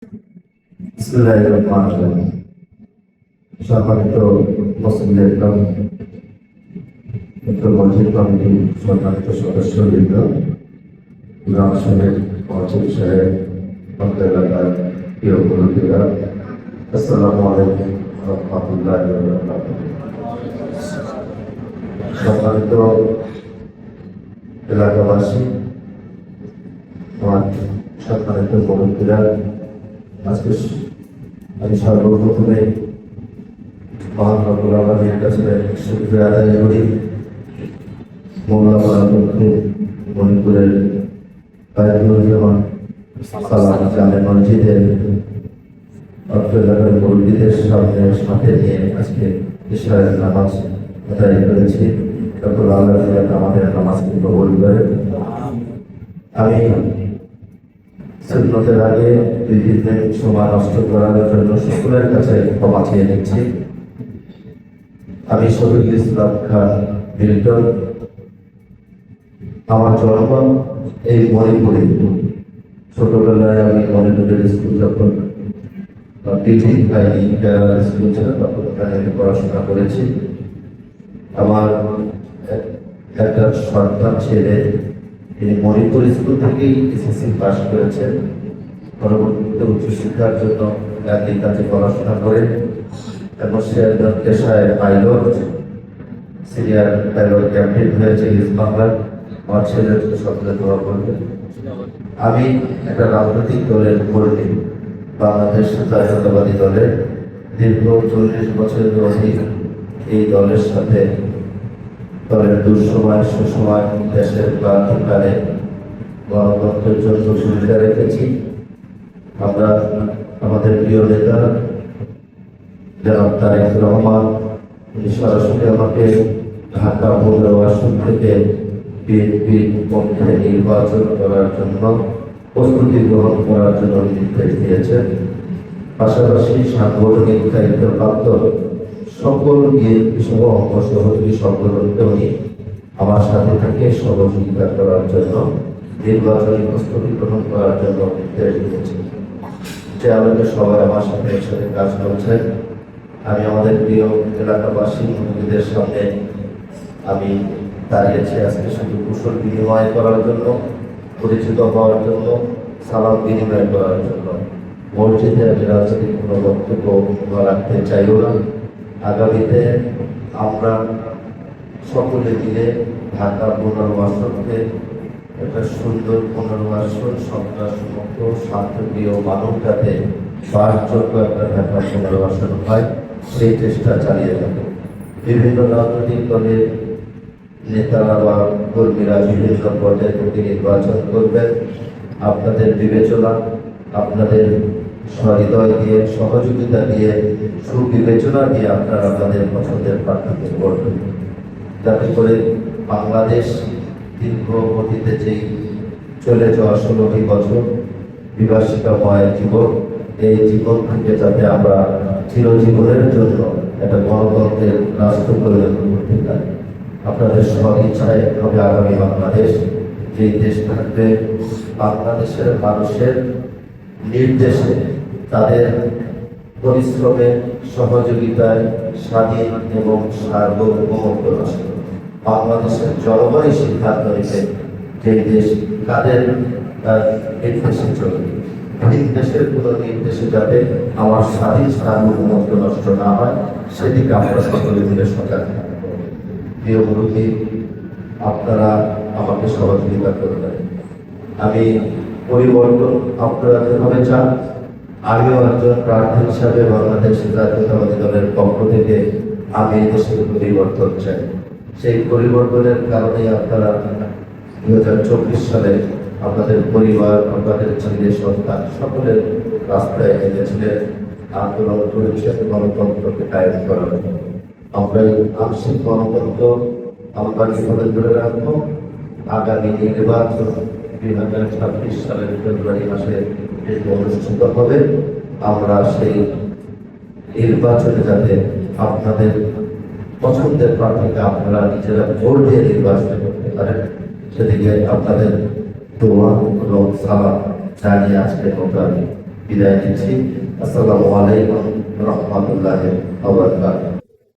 বিসমিল্লাহির রহমানির রহিম। সম্মানিত মুসলিম মসজিদ কমিটির সম্মানিত সদস্যবৃন্দ, গ্রাম সাহেব, মসজিদ সাহেব, আমাদের এলাকার প্রিয় মুরব্বীরা, আসসালামু আলাইকুম ওয়া রাহমাতুল্লাহি ওয়া বারাকাতুহু। সম্মানিত এলাকাবাসী, আমার সম্মানিত মুরব্বীরা, আজকে আমি সর্বপ্রথমে মহান রব্বুল আলামিনের কাছে শুকরিয়া আদায় করি। মোল্লাপাড়া পক্ষে মণিপুরের বায়তুজ্জামান সালাম জামে মসজিদের অত্র এলাকার মুরব্বীদের সাথে নিয়ে আজকে ইশরায়ের নামাজ আদায় করেছি। রব্বুল আলামিন আমাদের নামাজকে কবুল করে। আমি সুন্নতের আগে 2 দিন সময় নষ্ট করার জন্য সকলের কাছে ক্ষমা চেয়ে নিচ্ছি। আমি শফিকুল ইসলাম খান মিল্টন। আমার জন্ম এই মণিপুরে। ছোটবেলায় আমি মণিপুরের স্কুল যখন স্কুল ছিল তখন আমি পড়াশোনা করেছি। আমার একটা সন্তান ছেলে তিনি মণিপুর স্কুল থেকেই এসএসসি পাস করেছেন। পরবর্তীতে উচ্চশিক্ষার জন্য একই কাছে পড়াশোনা করেন এবং সে একজন পেশায় পাইলট, সিরিয়ার পাইলট ক্যাপ্টেন হয়েছে ইস্ট বাংলার। আমার ছেলের স্বপ্নে দোয়া করবেন। আমি একটা রাজনৈতিক দলের কর্মী, বাংলাদেশ জাতীয়তাবাদী দলের। দীর্ঘ 40 বছরের অধিক এই দলের সাথে দলের দুঃসময় সুসময় দেশের প্রান্তিকালে গণতন্ত্রের জন্য ভূমিকা রেখেছি। আমরা আমাদের প্রিয় নেতা জনাব তারেক রহমান সরাসরি আমাকে ঢাকা 15 আসন থেকে বিএনপির পক্ষে নির্বাচন করার জন্য প্রস্তুতি গ্রহণ করার জন্য নির্দেশ দিয়েছেন। পাশাপাশি সাংগঠনিক দায়িত্বপ্রাপ্ত সকল বিএনপি সহ অঙ্গ সহযোগী সংগঠনকে উনি আমার সাথে থেকে সহযোগিতা করার জন্য নির্বাচনী প্রস্তুতি গ্রহণ করার জন্য নির্দেশ দিয়েছেন। যে আলোকে সবাই আমার সাথে একসাথে কাজ করছে। আমি আমাদের প্রিয় এলাকাবাসী মুরব্বীদের সামনে আমি দাঁড়িয়েছি আজকে শুধু কুশল বিনিময় করার জন্য, পরিচিত হওয়ার জন্য, সালাম বিনিময় করার জন্য। মসজিদে আমি রাজনৈতিক কোনো বক্তব্য রাখতে চাইও না। আগামীতে আমরা সকলে মিলে ঢাকা 15 আসনকে একটা সুন্দর 15 আসন সন্ত্রাসমুক্ত শান্তিপ্রিয় মানব যাতে বাসযোগ্য একটা ঢাকা 15 আসন হয় সেই চেষ্টা চালিয়ে যাবে। বিভিন্ন রাজনৈতিক দলের নেতারা বা কর্মীরা বিভিন্ন পর্যায়ে থেকে নির্বাচন করবেন। আপনাদের বিবেচনা, আপনাদের সহৃদয় দিয়ে, সহযোগিতা দিয়ে, সুবিবেচনা দিয়ে আপনারা আপনাদের পছন্দের প্রার্থীকে করবেন, যাতে করে বাংলাদেশ দীর্ঘ অতীতে যেই চলে যাওয়া 16টি বছর বিভাষিকাময় জীবন, এই জীবন থেকে যাতে আমরা চিরজীবনের জন্য একটা গণতন্ত্রের রাষ্ট্র পরিণত করতে পারি। আপনাদের সদিচ্ছায় হবে আগামী বাংলাদেশ, যেই দেশ থাকবে বাংলাদেশের মানুষের নির্দেশে, তাদের পরিশ্রমে, সহযোগিতায় স্বাধীন এবং সার্বভৌমত্ব রাষ্ট্র। বাংলাদেশের জনগণই সিদ্ধান্ত নেবে যে দেশ কাদের নির্দেশে চলবে। ভিন দেশের কোনো নির্দেশে যাতে আমার স্বাধীন সার্বভৌমত্ব নষ্ট না হয় সেদিকে আমরা সকলে মিলে সজাগ থাকবো। প্রিয় মুরব্বী, আপনারা আমাকে সহযোগিতা করবেন। আমি পরিবর্তন আপনারা যেভাবে চান, আমিও একজন প্রার্থী হিসাবে বাংলাদেশ জাতীয়তাবাদী দলের পক্ষ থেকে আমি দেশের পরিবর্তন চাই। সেই পরিবর্তনের কারণে আপনারা 2024 সালে আপনাদের পরিবার, আপনাদের ছেলে সন্তান সকলের রাস্তায় এনেছিলেন, আন্দোলন করেছেন গণতন্ত্রকে কায়েম করার জন্য। আমরা এই আংশিক গণতন্ত্র আমরা কিভাবে ধরে রাখবো? আগামী নির্বাচন 2026 সালের ফেব্রুয়ারি মাসে অনুষ্ঠিত হবে। আমরা সেই নির্বাচনে যাতে আপনাদের পছন্দের প্রার্থীকে আপনারা নিজেরা ভোট দিয়ে নির্বাচন করতে পারেন, সেদিকে আপনাদের দোয়া এবং সালাম জানিয়ে আজকে আমি বিদায় নিচ্ছি। আসসালামু আলাইকুম রহমতুল্লাহ।